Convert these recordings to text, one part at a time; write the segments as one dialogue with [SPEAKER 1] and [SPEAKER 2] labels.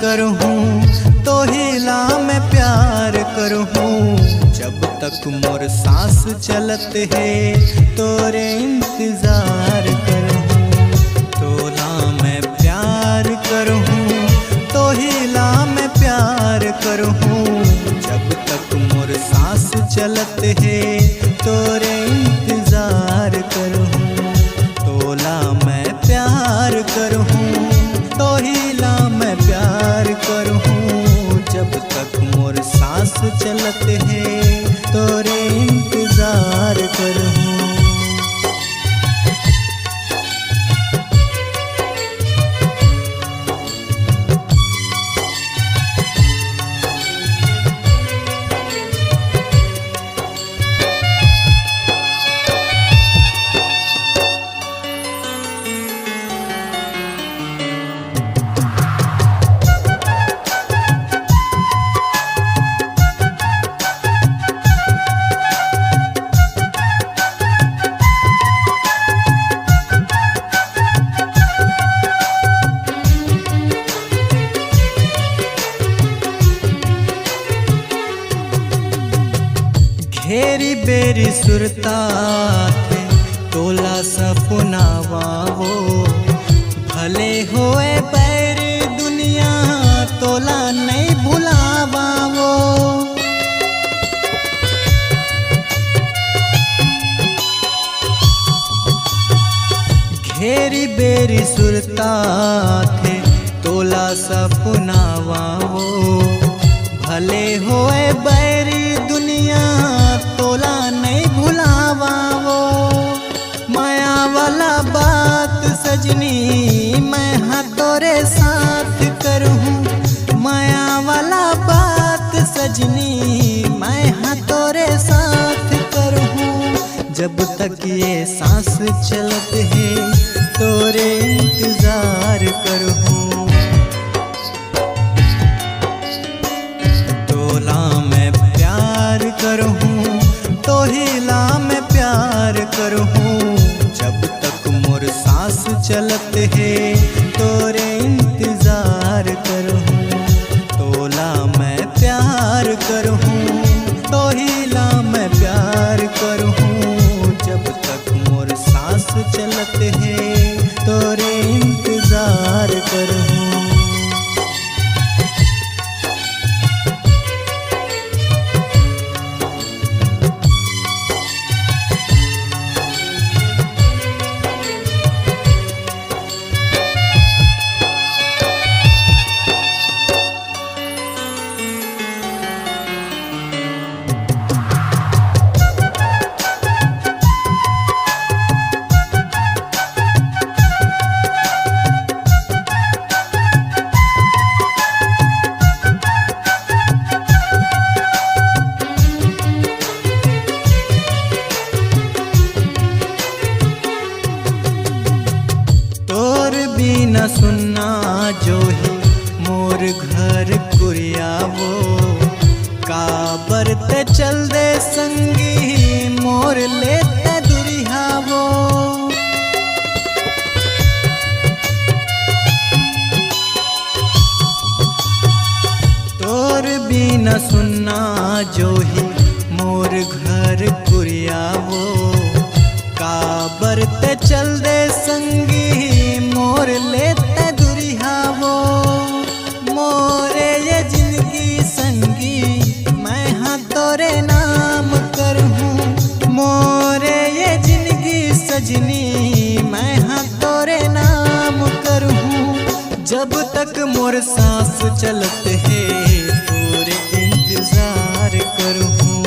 [SPEAKER 1] करहूँ तोहिला मैं प्यार करहूँ। जब तक मोर सांस चलत है तोरे इंतजार करहूँ। तोला मैं प्यार करहूँ तोहिला मैं प्यार करहूँ। जब तक मोर सांस चलत है तोरे इंतजार करहूँ। तोला मैं प्यार करहूँ तोहिला मैं प्यार करहूँ। जब तक मोर सांस चलत है तोरे इंतजार करहूँ। घेरी बेरी सुरता थे तोला सपनावा वो। भले होए बैरी दुनिया तोला नहीं भुलावा वो। घेरी बेरी सुरता थे तोला सपनावा वो। भले होए बैरी दुनिया तोला नहीं भुलावा वो। माया वाला बात सजनी मैं हाँ तोरे साथ करहूँ। माया वाला बात सजनी मैं हाँ तोरे साथ करहूँ। जब तक ये सांस चलत है तोरे इंतजार करहूँ। तोला मैं प्यार करहूँ तोहिला मैं प्यार करहूँ। जब तक मोर सांस चलत है तोरे इंतजार करहूँ। तोला मैं प्यार करहूँ तोहिला मैं प्यार करहूँ। जब तक मोर सांस चलत है तोरे इंतजार करहूँ। बिना सुनना जो ही मोर घर कुरिया वो। काबर ते चल दे संगी मोर लेते दुरिहा वो। तोर बिना सुनना जो ही मोर घर कुरिया वो। काबर ते चल दे संगी मोर लेते दुरिहा वो। मोरे ये जिंदगी संगी मैं हाँ तोरे नाम करहूँ। मोरे ये जिंदगी सजनी मैं हाँ तोरे नाम करहूँ। जब तक मोर सांस चलत है तोरे इंतजार करहूँ।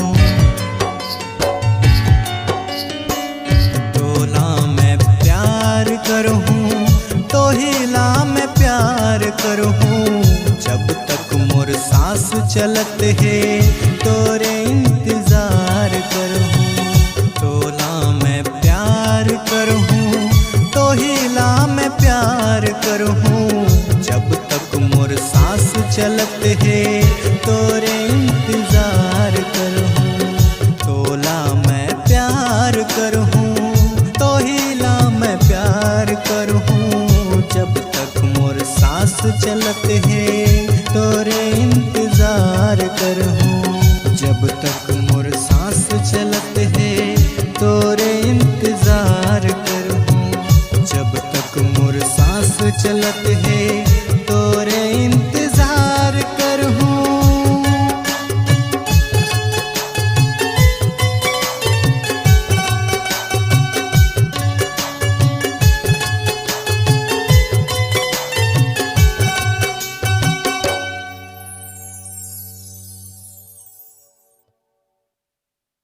[SPEAKER 1] तोला मैं प्यार करहूँ तोहिला मैं प्यार करहूँ। जब तक मोर सांस चलत है तोरे इंतजार करहूँ। तोला मैं प्यार करहूँ तोहिला मैं प्यार करहूँ। जब तक मोर सांस चलत है तोरे इंतजार करहूँ। तोला मैं प्यार करहूँ तोहिला मैं प्यार करहूँ। जब तक मोर सांस चलत है तोरे